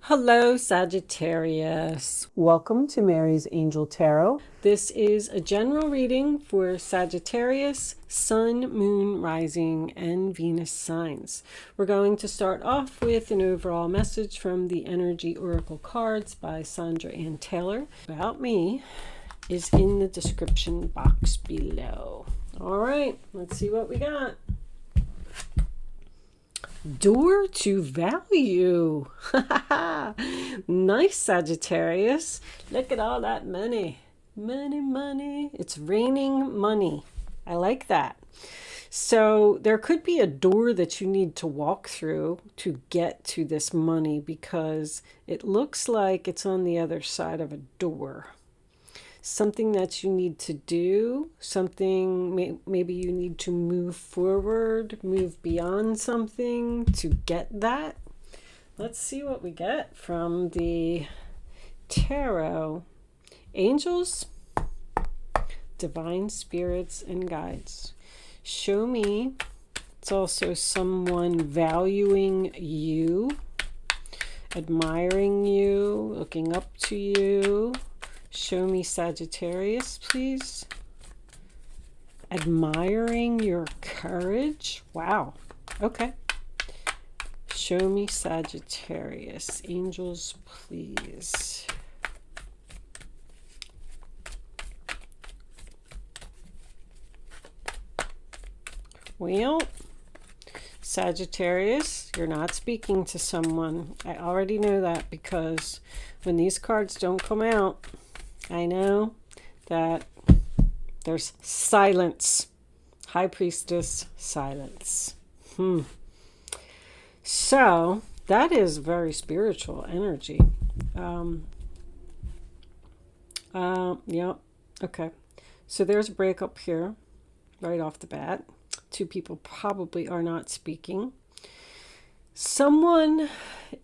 Hello, Sagittarius. Welcome to Mary's Angel Tarot. This is a general reading for Sagittarius, Sun, Moon, Rising, and Venus signs. We're going to start off with an overall message from the Energy Oracle cards by Sandra Ann Taylor. About me is in the description box below. All right, let's see what we got. Door to value. Nice, Sagittarius. Look at all that money. Money. It's raining money. I like that. So there could be a door that you need to walk through to get to this money because it looks like it's on the other side of a door. Something that you need to do, something maybe you need to move forward, move beyond something to get that. Let's see what we get from the tarot. Angels, divine spirits, and guides. Show me. It's also someone valuing you, admiring you, looking up to you. Show me Sagittarius, please. Admiring your courage. Wow. Okay. Show me Sagittarius. Angels, please. Well, Sagittarius, you're not speaking to someone. I already know that because when these cards don't come out, I know that there's silence. High Priestess, silence. So that is very spiritual energy. Yeah. Okay. So there's a breakup here right off the bat. Two people probably are not speaking. Someone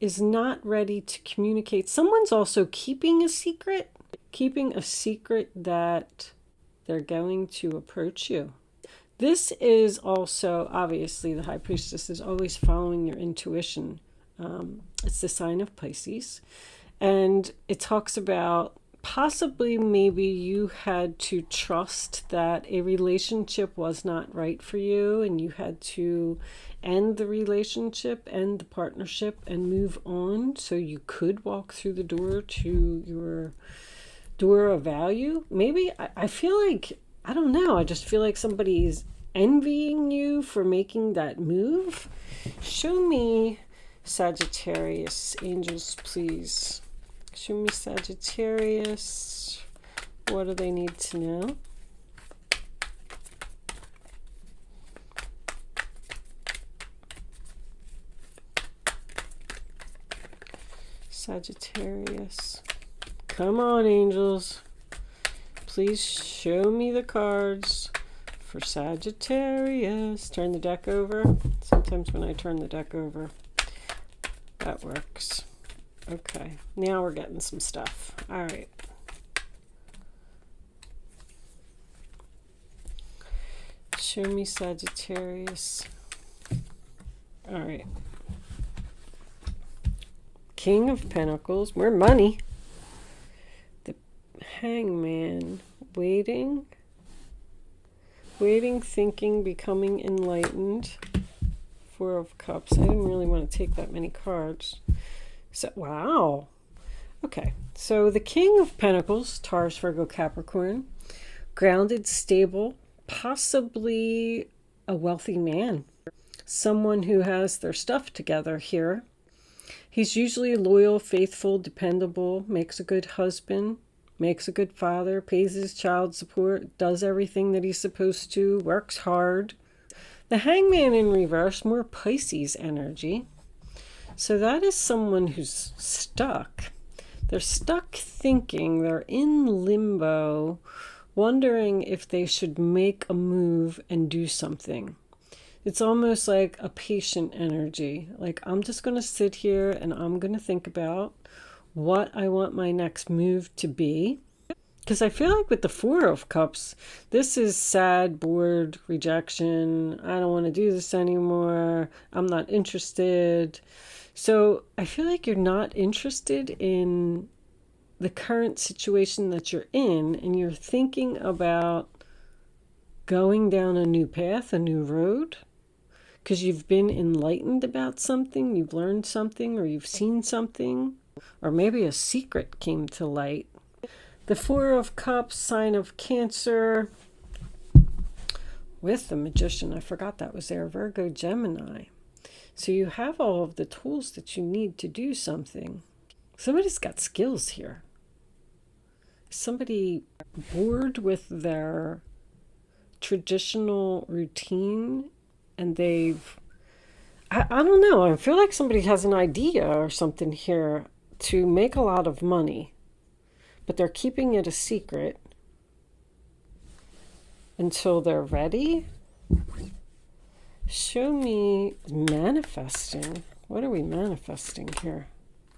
is not ready to communicate. Someone's also keeping a secret that they're going to approach you. This is also, obviously, the High Priestess is always following your intuition. It's the sign of Pisces. And it talks about possibly maybe you had to trust that a relationship was not right for you and you had to end the relationship, end the partnership, and move on so you could walk through the door to your door of value. Maybe I feel like, I don't know, I just feel like somebody's envying you for making that move. Show me Sagittarius. Angels, please. Show me Sagittarius. What do they need to know? Sagittarius. Come on, angels. Please show me the cards for Sagittarius. Turn the deck over. Sometimes when I turn the deck over, that works. Okay, now we're getting some stuff. All right. Show me Sagittarius. All right. King of Pentacles. More money. The Hangman. Waiting, thinking, becoming enlightened. Four of Cups. I didn't really want to take that many cards. So, wow. Okay, so the King of Pentacles, Taurus, Virgo, Capricorn, grounded, stable, possibly a wealthy man, someone who has their stuff together here. He's usually loyal, faithful, dependable, makes a good husband, makes a good father, pays his child support, does everything that he's supposed to, works hard. The Hangman in reverse, more Pisces energy. So that is someone who's stuck. They're stuck thinking, they're in limbo, wondering if they should make a move and do something. It's almost like a patient energy. Like, I'm just going to sit here and I'm going to think about what I want my next move to be. Because I feel like with the Four of Cups, this is sad, bored, rejection. I don't want to do this anymore. I'm not interested. So I feel like you're not interested in the current situation that you're in, and you're thinking about going down a new path, a new road, because you've been enlightened about something, you've learned something, or you've seen something, or maybe a secret came to light. The Four of Cups, sign of Cancer, with the Magician. I forgot that was there. Virgo, Gemini. So you have all of the tools that you need to do something. Somebody's got skills here. Somebody bored with their traditional routine, and I don't know, I feel like somebody has an idea or something here to make a lot of money, but they're keeping it a secret until they're ready. Show me manifesting. What are we manifesting here?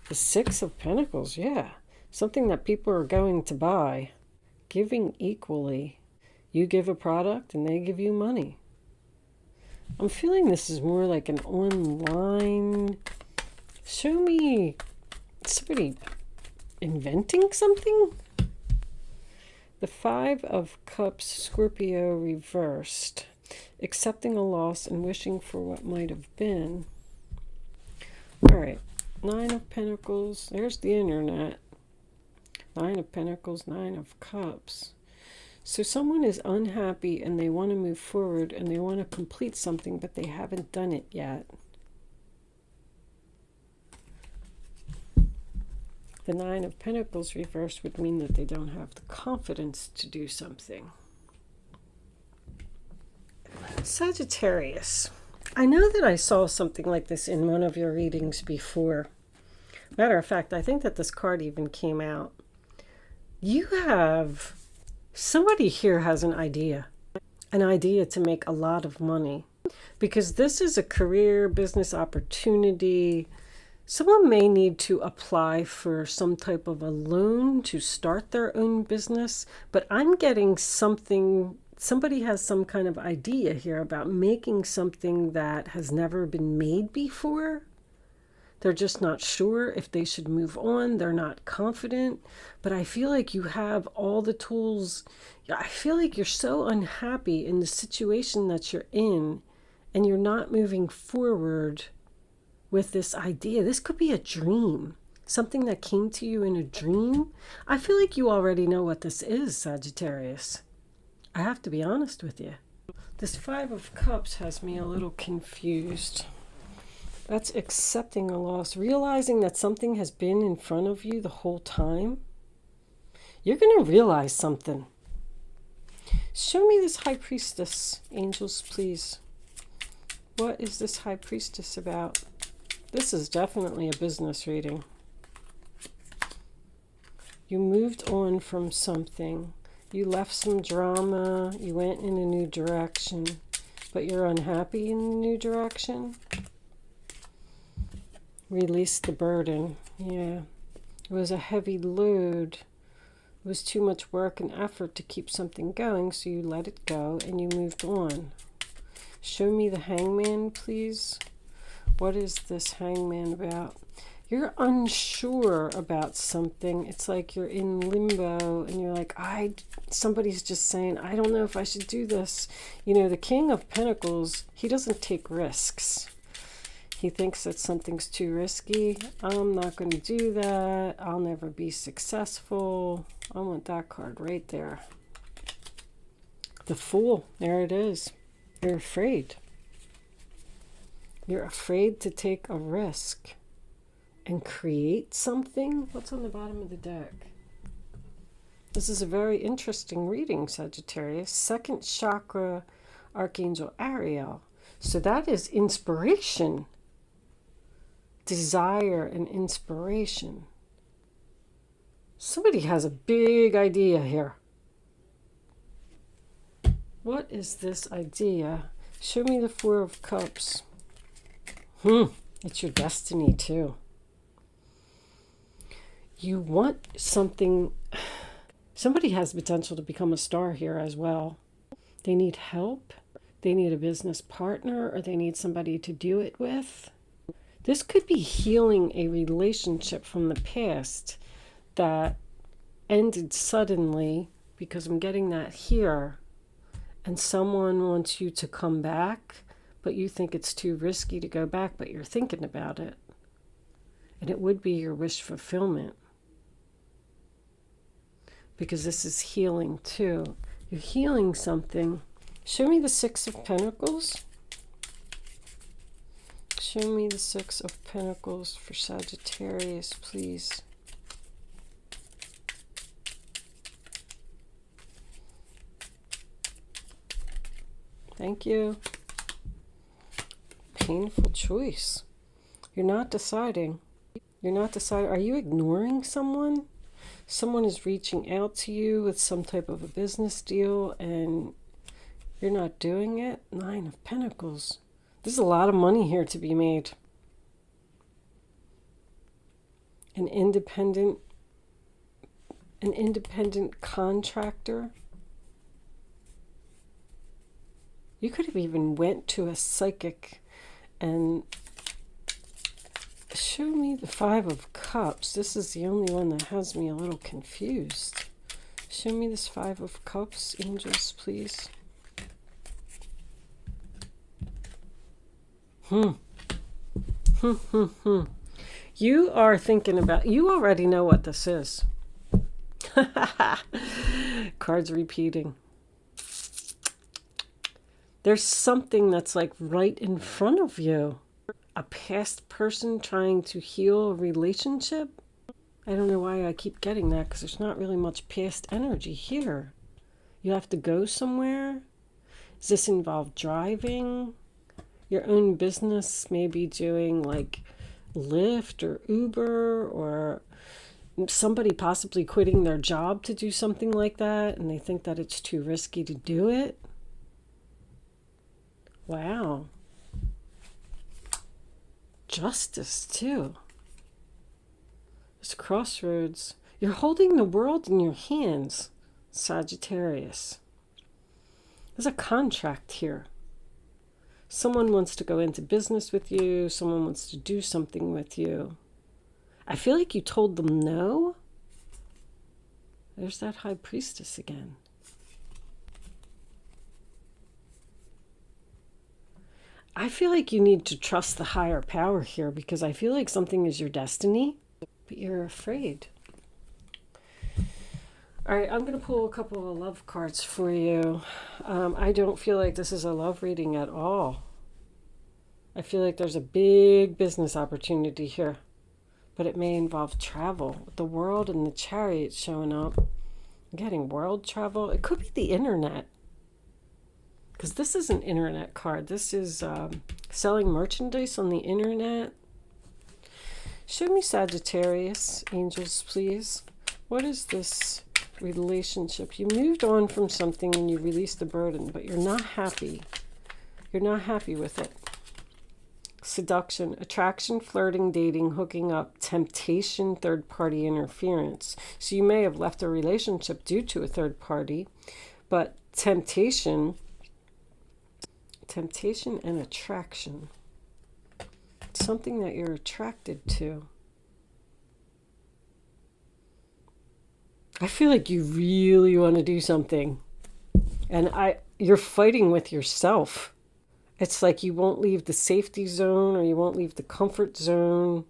The Six of Pentacles, yeah. Something that people are going to buy. Giving equally. You give a product and they give you money. I'm feeling this is more like an online. Show me somebody inventing something. The Five of Cups, Scorpio reversed. Accepting a loss and wishing for what might have been. All right. Nine of Pentacles. There's the internet. Nine of Pentacles, Nine of Cups. So someone is unhappy and they want to move forward and they want to complete something, but they haven't done it yet. The Nine of Pentacles reversed would mean that they don't have the confidence to do something. Sagittarius. I know that I saw something like this in one of your readings before. Matter of fact, I think that this card even came out. Somebody here has an idea to make a lot of money, because this is a career business opportunity. Someone may need to apply for some type of a loan to start their own business, but I'm getting something. Somebody has some kind of idea here about making something that has never been made before. They're just not sure if they should move on. They're not confident. But I feel like you have all the tools. I feel like you're so unhappy in the situation that you're in, and you're not moving forward with this idea. This could be a dream. Something that came to you in a dream. I feel like you already know what this is, Sagittarius. I have to be honest with you. This Five of Cups has me a little confused. That's accepting a loss, realizing that something has been in front of you the whole time. You're going to realize something. Show me this High Priestess, angels, please. What is this High Priestess about? This is definitely a business reading. You moved on from something. You left some drama. You went in a new direction, but you're unhappy in the new direction. Release the burden. Yeah. It was a heavy load. It was too much work and effort to keep something going, so you let it go and you moved on. Show me the Hangman, please. What is this Hangman about? You're unsure about something. It's like you're in limbo and you're like, somebody's just saying, I don't know if I should do this. You know, the King of Pentacles, he doesn't take risks. He thinks that something's too risky. I'm not going to do that. I'll never be successful. I want that card right there. The Fool. There it is. You're afraid. You're afraid to take a risk and create something. What's on the bottom of the deck? This is a very interesting reading, Sagittarius. Second chakra, Archangel Ariel. So that is inspiration. Desire and inspiration. Somebody has a big idea here. What is this idea? Show me the Four of Cups. It's your destiny too. You want something. Somebody has potential to become a star here as well. They need help. They need a business partner, or they need somebody to do it with. This could be healing a relationship from the past that ended suddenly, because I'm getting that here, and someone wants you to come back, but you think it's too risky to go back, but you're thinking about it. And it would be your wish fulfillment, because this is healing too. You're healing something. Show me the Six of Pentacles. Show me the Six of Pentacles for Sagittarius, please. Thank you. Painful choice. You're not deciding. You're not deciding. Are you ignoring someone? Someone is reaching out to you with some type of a business deal and you're not doing it? Nine of Pentacles. There's a lot of money here to be made. An independent contractor. You could have even went to a psychic and show me the Five of Cups. This is the only one that has me a little confused. Show me this Five of Cups, angels, please. You are thinking about, you already know what this is. Cards repeating. There's something that's like right in front of you. A past person trying to heal a relationship. I don't know why I keep getting that, because there's not really much past energy here. You have to go somewhere. Does this involve driving? Your own business, maybe doing like Lyft or Uber, or somebody possibly quitting their job to do something like that, and they think that it's too risky to do it. Wow. Justice too. There's crossroads. You're holding the world in your hands, Sagittarius. There's a contract here. Someone wants to go into business with you. Someone wants to do something with you. I feel like you told them no. There's that High Priestess again. I feel like you need to trust the higher power here, because I feel like something is your destiny, but you're afraid. All right, I'm going to pull a couple of love cards for you. I don't feel like this is a love reading at all. I feel like there's a big business opportunity here, but it may involve travel. With the World and the Chariot showing up, I'm getting world travel. It could be the internet, because this is an internet card. This is selling merchandise on the internet. Show me Sagittarius, angels, please. What is this relationship? You moved on from something and you released the burden, but you're not happy. You're not happy with it. Seduction, attraction, flirting, dating, hooking up, temptation, third-party interference. So you may have left a relationship due to a third party, but temptation and attraction. It's something that you're attracted to. I feel like you really want to do something, and you're fighting with yourself. It's like you won't leave the safety zone, or you won't leave the comfort zone.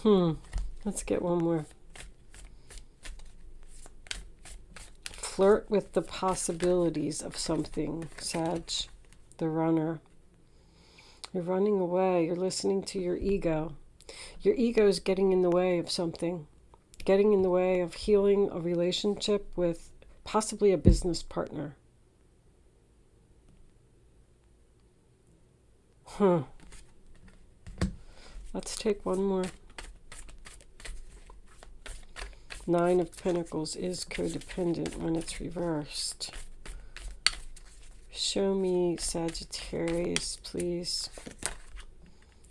Let's get one more. Flirt with the possibilities of something, Sag, the runner. You're running away. You're listening to your ego. Your ego is getting in the way of something. Getting in the way of healing a relationship with possibly a business partner. Let's take one more. Nine of Pentacles is codependent when it's reversed. Show me Sagittarius, please.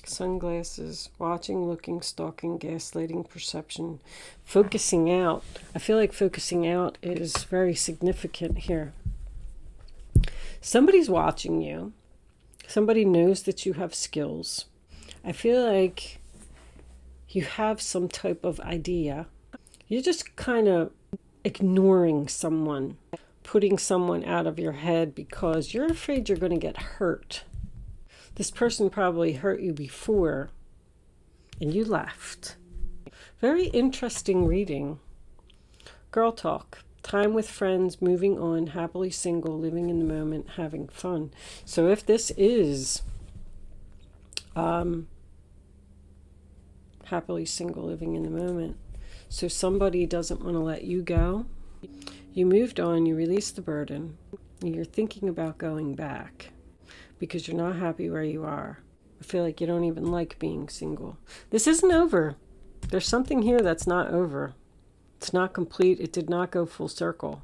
Sunglasses, watching, looking, stalking, gaslighting, perception, focusing out. I feel like focusing out is very significant here. Somebody's watching you. Somebody knows that you have skills. I feel like you have some type of idea. You're just kind of ignoring someone, putting someone out of your head because you're afraid you're going to get hurt. This person probably hurt you before and you left. Very interesting reading. Girl talk. Time with friends, moving on, happily single, living in the moment, having fun. So if this is happily single, living in the moment, so somebody doesn't want to let you go, you moved on, you released the burden, and you're thinking about going back because you're not happy where you are. I feel like you don't even like being single. This isn't over. There's something here that's not over. It's not complete. It did not go full circle.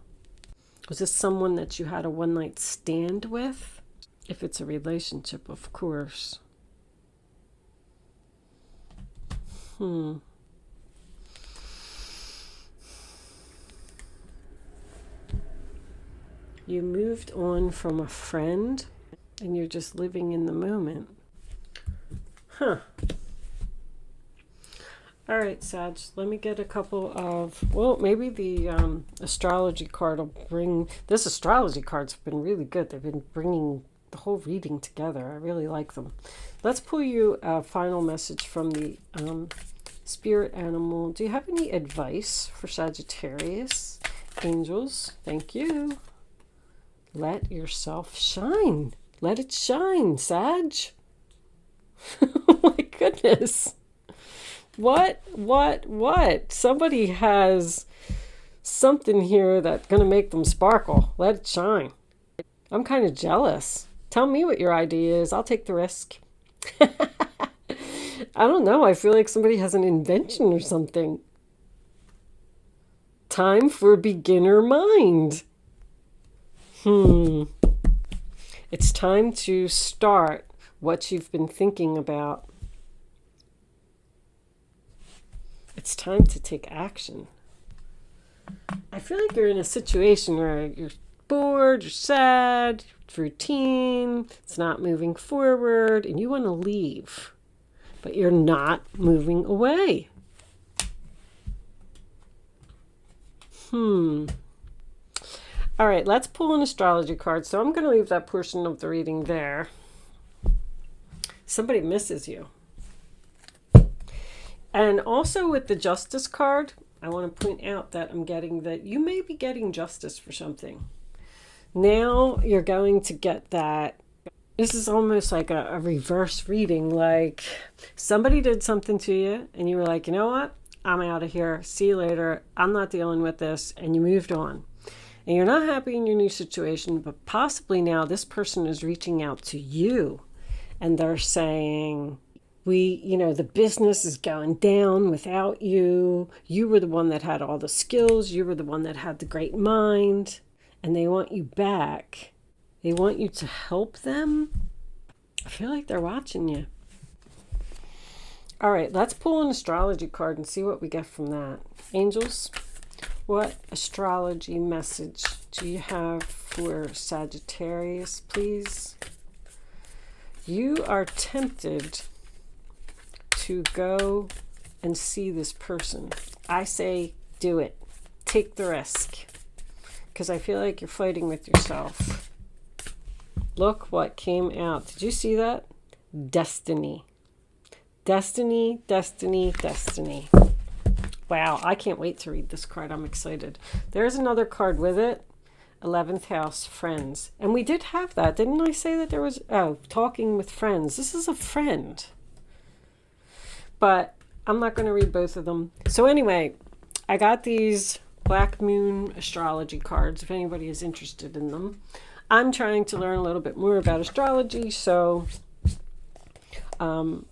Was this someone that you had a one-night stand with? If it's a relationship, of course. You moved on from a friend and you're just living in the moment. All right, Sag, let me get a couple of, well, maybe the astrology card will bring, this astrology cards have been really good. They've been bringing the whole reading together. I really like them. Let's pull you a final message from the spirit animal. Do you have any advice for Sagittarius? Angels, thank you. Let yourself shine. Let it shine, Sag. Oh my goodness. What? Somebody has something here that's going to make them sparkle. Let it shine. I'm kind of jealous. Tell me what your idea is. I'll take the risk. I don't know. I feel like somebody has an invention or something. Time for beginner mind. It's time to start what you've been thinking about. It's time to take action. I feel like you're in a situation where you're bored, you're sad, it's routine, it's not moving forward, and you want to leave, but you're not moving away. All right, let's pull an astrology card. So I'm going to leave that portion of the reading there. Somebody misses you. And also with the Justice card, I want to point out that I'm getting that you may be getting justice for something. Now you're going to get that. This is almost like a reverse reading. Like somebody did something to you and you were like, you know what? I'm out of here. See you later. I'm not dealing with this. And you moved on. And you're not happy in your new situation, but possibly now this person is reaching out to you and they're saying, the business is going down without you. You were the one that had all the skills. You were the one that had the great mind. And they want you back. They want you to help them. I feel like they're watching you. All right, let's pull an astrology card and see what we get from that. Angels, what astrology message do you have for Sagittarius, please? You are tempted to go and see this person. I say do it. Take the risk. Because I feel like you're fighting with yourself. Look what came out. Did you see that? Destiny. Destiny, destiny, destiny. Wow, I can't wait to read this card. I'm excited. There's another card with it. 11th house, friends. And we did have that. Didn't I say that there was, talking with friends. This is a friend. But I'm not going to read both of them. So anyway, I got these Black Moon astrology cards if anybody is interested in them. I'm trying to learn a little bit more about astrology, so I'm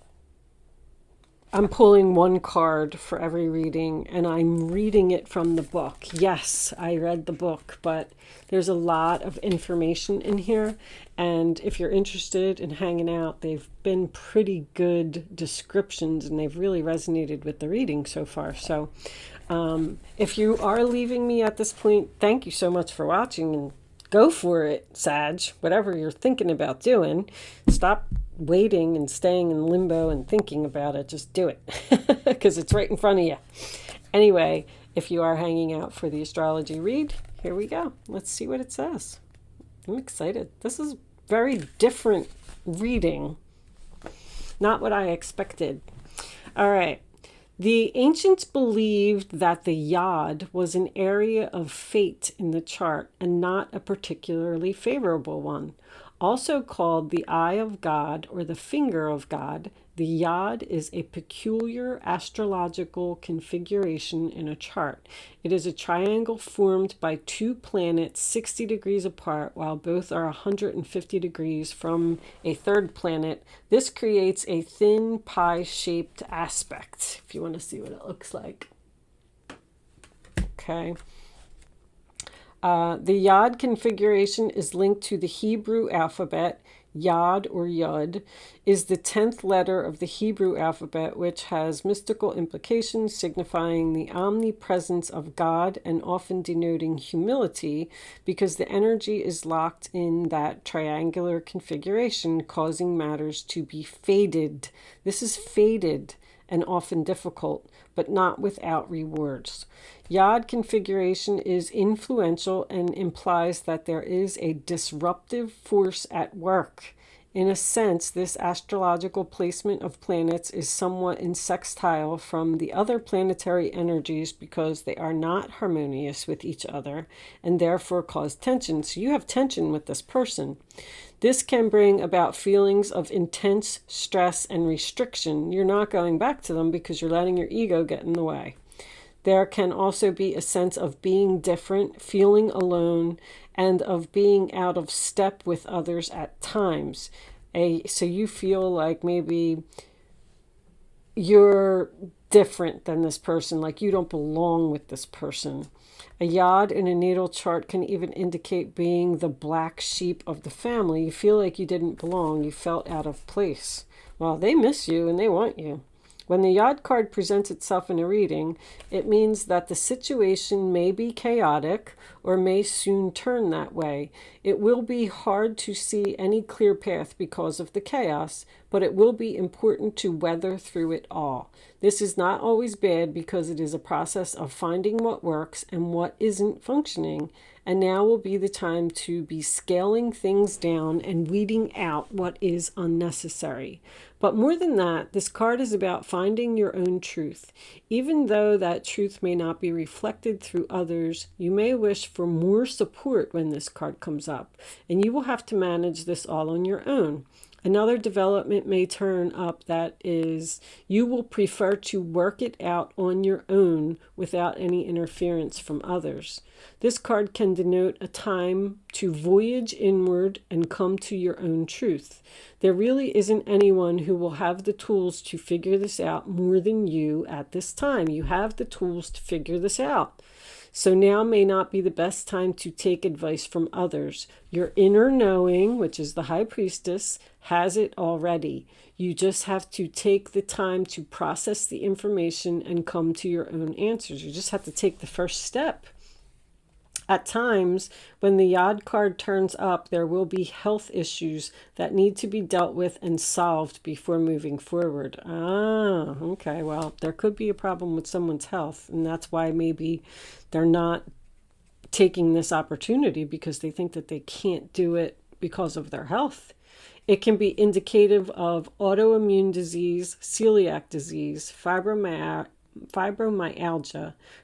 pulling one card for every reading, and I'm reading it from the book. Yes, I read the book, but there's a lot of information in here, and if you're interested in hanging out, they've been pretty good descriptions, and they've really resonated with the reading so far. So if you are leaving me at this point, thank you so much for watching, and go for it, Sag. Whatever you're thinking about doing, stop waiting and staying in limbo and thinking about it, just do it because it's right in front of you. Anyway, if you are hanging out for the astrology read, here we go. Let's see what it says. I'm excited. This is very different reading. Not what I expected. All right. The ancients believed that the yod was an area of fate in the chart and not a particularly favorable one. Also called the eye of God or the finger of God, the yod is a peculiar astrological configuration in a chart. It is a triangle formed by two planets 60 degrees apart while both are 150 degrees from a third planet. This creates a thin pie-shaped aspect, if you want to see what it looks like. Okay. The yod configuration is linked to the Hebrew alphabet. Yod or Yud is the 10th letter of the Hebrew alphabet, which has mystical implications signifying the omnipresence of God and often denoting humility because the energy is locked in that triangular configuration, causing matters to be fated. This is fated and often difficult, but not without rewards. Yod configuration is influential and implies that there is a disruptive force at work. In a sense, this astrological placement of planets is somewhat in sextile from the other planetary energies because they are not harmonious with each other and therefore cause tension. So you have tension with this person. This can bring about feelings of intense stress and restriction. You're not going back to them because you're letting your ego get in the way. There can also be a sense of being different, feeling alone, and of being out of step with others at times. So you feel like maybe you're different than this person, like you don't belong with this person. A yod in a natal chart can even indicate being the black sheep of the family. You feel like you didn't belong. You felt out of place. Well, they miss you and they want you. When the yod card presents itself in a reading, it means that the situation may be chaotic or may soon turn that way. It will be hard to see any clear path because of the chaos, but it will be important to weather through it all. This is not always bad because it is a process of finding what works and what isn't functioning. And now will be the time to be scaling things down and weeding out what is unnecessary. But more than that, this card is about finding your own truth. Even though that truth may not be reflected through others, you may wish for more support when this card comes up, and you will have to manage this all on your own. Another development may turn up that is, you will prefer to work it out on your own without any interference from others. This card can denote a time to voyage inward and come to your own truth. There really isn't anyone who will have the tools to figure this out more than you at this time. You have the tools to figure this out. So now may not be the best time to take advice from others. Your inner knowing, which is the High Priestess, has it already. You just have to take the time to process the information and come to your own answers. You just have to take the first step. At times, when the Yod card turns up, there will be health issues that need to be dealt with and solved before moving forward. Okay. Well, there could be a problem with someone's health, and that's why maybe they're not taking this opportunity because they think that they can't do it because of their health. It can be indicative of autoimmune disease, celiac disease, fibromyalgia,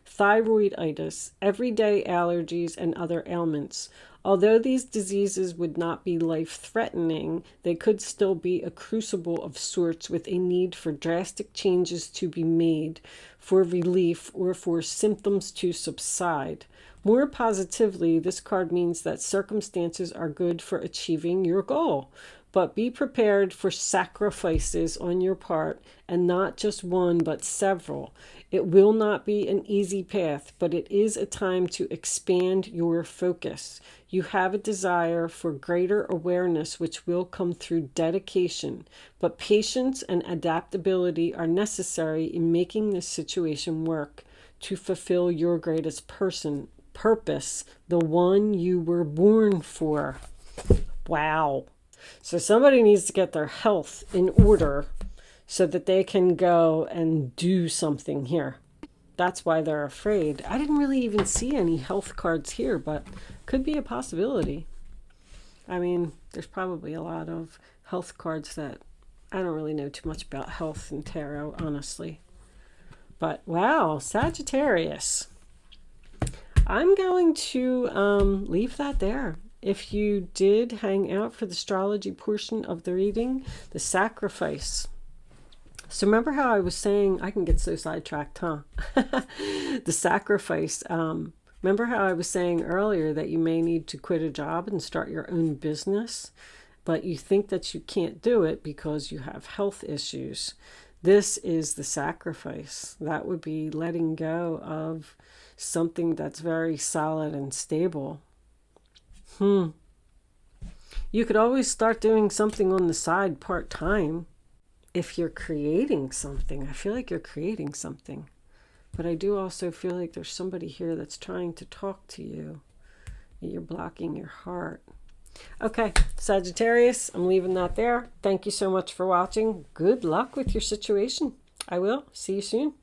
thyroiditis, everyday allergies, and other ailments. Although these diseases would not be life-threatening, they could still be a crucible of sorts with a need for drastic changes to be made for relief or for symptoms to subside. More positively, this card means that circumstances are good for achieving your goal. But be prepared for sacrifices on your part, and not just one, but several. It will not be an easy path, but it is a time to expand your focus. You have a desire for greater awareness, which will come through dedication. But patience and adaptability are necessary in making this situation work to fulfill your greatest purpose, the one you were born for. Wow. So somebody needs to get their health in order so that they can go and do something here. That's why they're afraid. I didn't really even see any health cards here, but could be a possibility. I mean, there's probably a lot of health cards that I don't really know too much about health and tarot, honestly. But wow, Sagittarius. I'm going to leave that there. If you did hang out for the astrology portion of the reading, the sacrifice. So remember how I was saying, I can get so sidetracked, huh? The sacrifice. Remember how I was saying earlier that you may need to quit a job and start your own business, but you think that you can't do it because you have health issues. This is the sacrifice. That would be letting go of something that's very solid and stable. You could always start doing something on the side part-time if you're creating something. I feel like you're creating something. But I do also feel like there's somebody here that's trying to talk to you. You're blocking your heart. Okay, Sagittarius, I'm leaving that there. Thank you so much for watching. Good luck with your situation. I will see you soon.